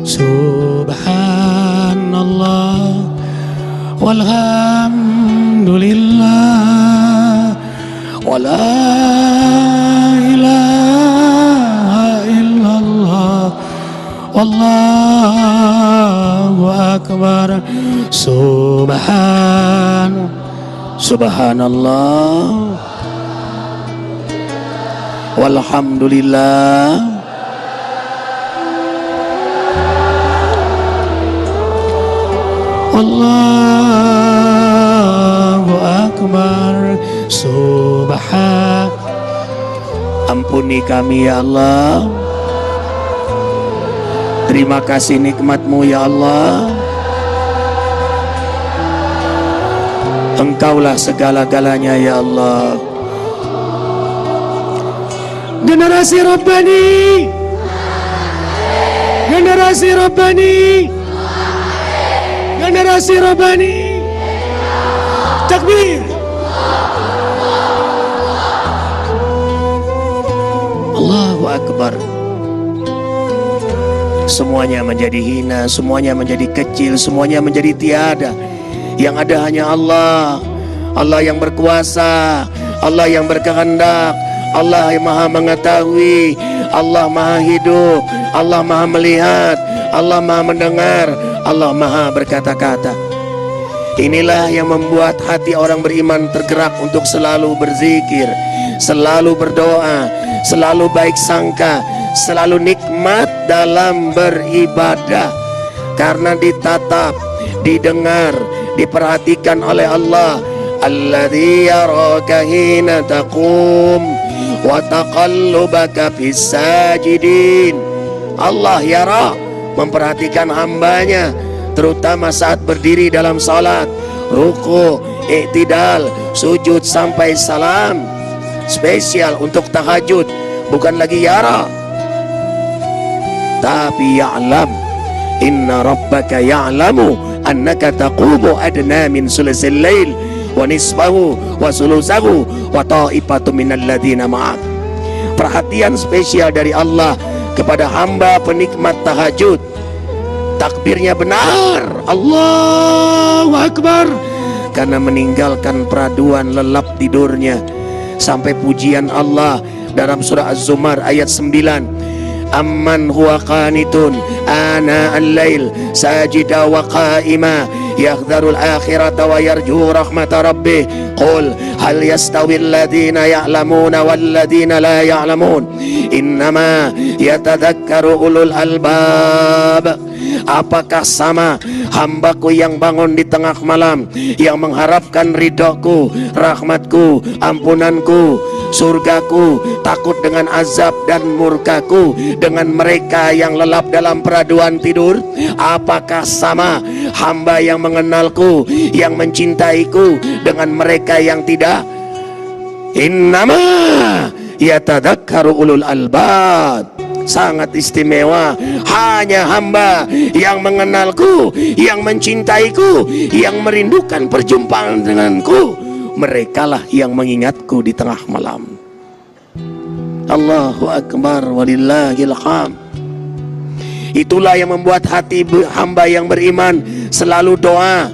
Subhanallah walhamdulillah wala ilaha illallah wallahu akbar. Subhanallah walhamdulillah wallahu akbar. Ampuni kami ya Allah, terima kasih nikmat-Mu ya Allah. Engkaulah segala-galanya ya Allah. Generasi Rabbani, generasi Rabbani, generasi Rabbani. Takbir. Allahu Akbar. Semuanya menjadi hina, semuanya menjadi kecil, semuanya menjadi tiada. Yang ada hanya Allah. Allah yang berkuasa, Allah yang berkehendak, Allah yang maha mengetahui, Allah maha hidup, Allah maha melihat, Allah maha mendengar, Allah maha berkata-kata. Inilah yang membuat hati orang beriman tergerak untuk selalu berzikir, selalu berdoa, selalu baik sangka, selalu nikmat dalam beribadah. Karena ditatap, didengar, diperhatikan oleh Allah. Alladzi yaraka hina taqum wa taqallubaka fis sajidin. Allah yara, memperhatikan hambanya, terutama saat berdiri dalam salat, ruku, i'tidal, sujud sampai salam. Spesial untuk tahajud, bukan lagi yara tapi ya'lam. Inna rabbaka ya'lamu annaka taqumu adna min sulusil lail wa nisfahu wa sulusahu wa ta'ifatu minal ladina ma'ak. Perhatian spesial dari Allah kepada hamba penikmat tahajud. Takbirnya benar, Allahu Akbar, karena meninggalkan peraduan lelap tidurnya. Sampai pujian Allah dalam surah Az-Zumar ayat 9. Amman huwa qanitun ana al-lail sajida wa qa'ima yahdharul akhirata wa yarju rahmata rabbih. Qul hal yastawi alladhina ya'lamuna wal ladhina la ya'lamun innama yatadhakkaru ulul albab. Apakah sama hambaku yang bangun di tengah malam, yang mengharapkan ridhoku, rahmatku, ampunanku, surgaku, takut dengan azab dan murkaku, dengan mereka yang lelap dalam peraduan tidur? Apakah sama hamba yang mengenalku, yang mencintaiku, dengan mereka yang tidak? Innama yatadhakkaru ulul albab. Sangat istimewa, hanya hamba yang mengenalku, yang mencintaiku, yang merindukan perjumpaan denganku, merekalah yang mengingatku di tengah malam. Allahu Akbar walillahil hamd. Itulah yang membuat hati hamba yang beriman selalu doa.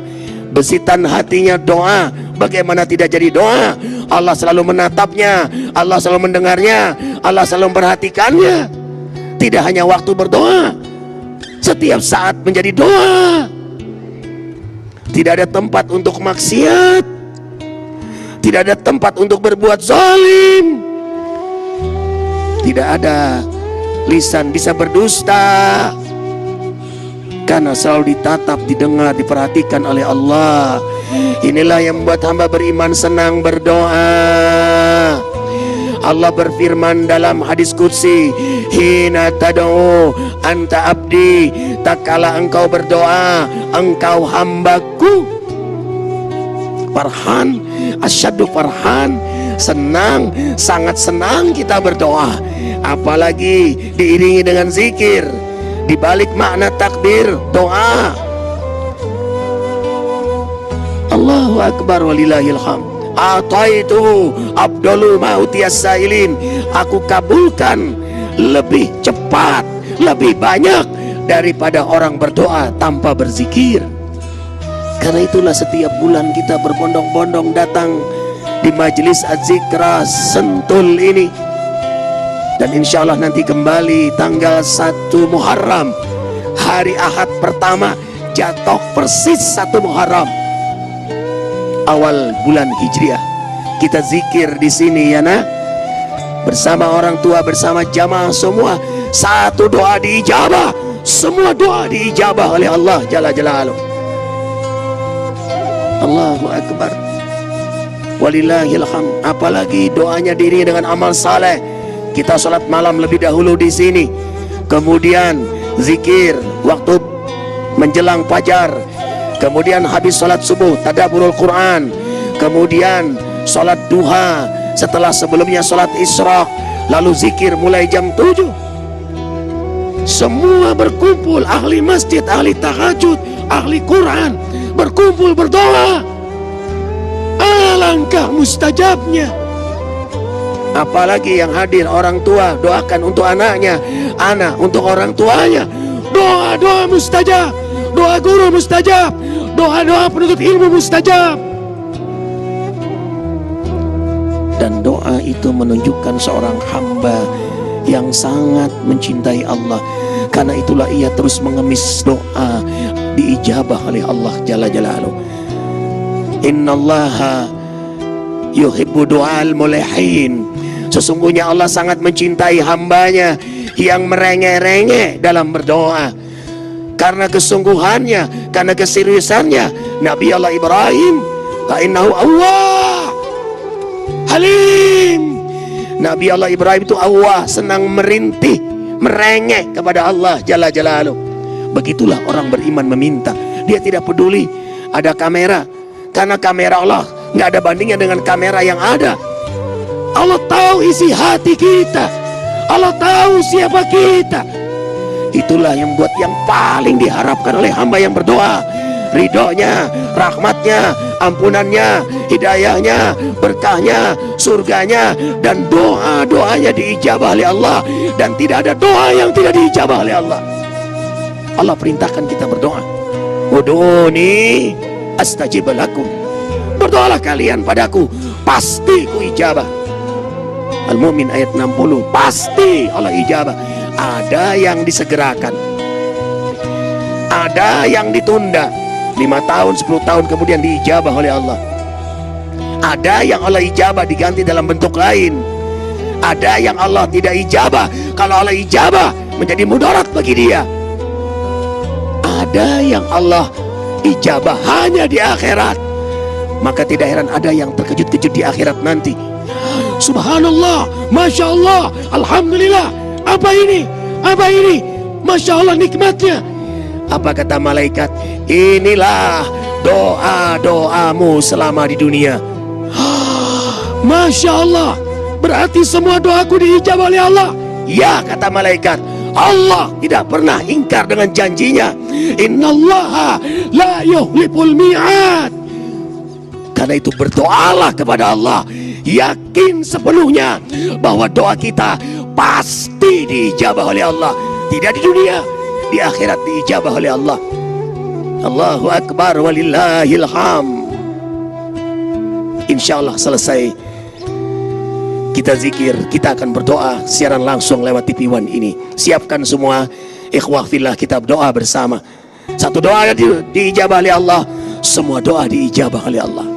Besitan hatinya doa. Bagaimana tidak jadi doa? Allah selalu menatapnya, Allah selalu mendengarnya, Allah selalu memperhatikannya. Tidak hanya waktu berdoa, setiap saat menjadi doa. Tidak ada tempat untuk maksiat, tidak ada tempat untuk berbuat zalim, tidak ada lisan bisa berdusta, karena selalu ditatap, didengar, diperhatikan oleh Allah. Inilah yang membuat hamba beriman senang berdoa. Allah berfirman dalam hadis qudsi, hina tad'u anta abdi, tak kala engkau berdoa, engkau hambaku. Farhan, asyaddu farhan, senang, sangat senang kita berdoa, apalagi diiringi dengan zikir. Di balik makna takbir, doa. Allahu Akbar walillahil hamd. Ataitu abdalu mautiyas sailin. Aku kabulkan lebih cepat, lebih banyak daripada orang berdoa tanpa berzikir. Karena itulah setiap bulan kita berbondong-bondong datang di majelis Az-Zikra Sentul ini. Dan insya Allah nanti kembali tanggal 1 Muharram, hari Ahad pertama, jatuh persis 1 Muharram awal bulan Hijriah. Kita zikir di sini ya nak, bersama orang tua, bersama jamaah semua. Satu doa diijabah, semua doa diijabah oleh Allah Jalla Jalaluh. Allahu Akbar, walillahil hamd. Apalagi doanya diri dengan amal saleh. Kita sholat malam lebih dahulu di sini, kemudian zikir waktu menjelang fajar, kemudian habis sholat subuh tadabburul Quran, kemudian sholat duha, setelah sebelumnya sholat isyraq, lalu zikir mulai jam 7. Semua berkumpul, ahli masjid, ahli tahajud, ahli Quran, berkumpul berdoa. Alangkah mustajabnya. Apalagi yang hadir orang tua, doakan untuk anaknya, anak untuk orang tuanya. Doa-doa mustajab, doa guru mustajab, doa-doa penuntut ilmu mustajab. Dan doa itu menunjukkan seorang hamba yang sangat mencintai Allah. Karena itulah ia terus mengemis doa diijabah oleh Allah Jalla Jalaluh. Innallaha yuhibbu du'al mulihin. Sesungguhnya Allah sangat mencintai hambanya yang merengek-rengek dalam berdoa. Karena kesungguhannya, karena keseriusannya, Nabi Allah Ibrahim, innahu awwah halim. Nabi Allah Ibrahim itu awwah, senang merintih, merengek kepada Allah Jalla Jalaluh. Begitulah orang beriman meminta. Dia tidak peduli ada kamera, karena kamera Allah nggak ada bandingnya dengan kamera yang ada. Allah tahu isi hati kita, Allah tahu siapa kita. Itulah yang buat yang paling diharapkan oleh hamba yang berdoa, ridhonya, rahmatnya, ampunannya, hidayahnya, berkahnya, surganya, dan doa-doanya diijabah oleh Allah. Dan tidak ada doa yang tidak diijabah oleh Allah. Allah perintahkan kita berdoa. Ud'uni astajib lakum. Berdoalah kalian padaku, pasti ku ijabah. Al-Mu'min ayat 60, pasti Allah ijabah. Ada yang disegerakan, ada yang ditunda 5 tahun, 10 tahun kemudian diijabah oleh Allah. Ada yang Allah ijabah diganti dalam bentuk lain. Ada yang Allah tidak ijabah, kalau Allah ijabah menjadi mudarat bagi dia. Ada yang Allah ijabah hanya di akhirat. Maka tidak heran ada yang terkejut-kejut di akhirat nanti. Subhanallah, Masya Allah, Alhamdulillah. Apa ini? Apa ini? Masya Allah nikmatnya. Apa kata malaikat? Inilah doa-doamu selama di dunia. Masya Allah, berarti semua doaku diijabah oleh Allah. Ya, kata malaikat, Allah tidak pernah ingkar dengan janjinya. Innallaha la yuhliful mi'ad. Karena itu berdoalah kepada Allah, yakin sepenuhnya bahwa doa kita pasti diijabah oleh Allah. Tidak di dunia, di akhirat diijabah oleh Allah. Allahu Akbar, walillahil hamd. Insyaallah selesai kita zikir, kita akan berdoa siaran langsung lewat TV One ini. Siapkan semua ikhwah fillah, kita berdoa bersama. Satu doa diijabah oleh Allah, semua doa diijabah oleh Allah.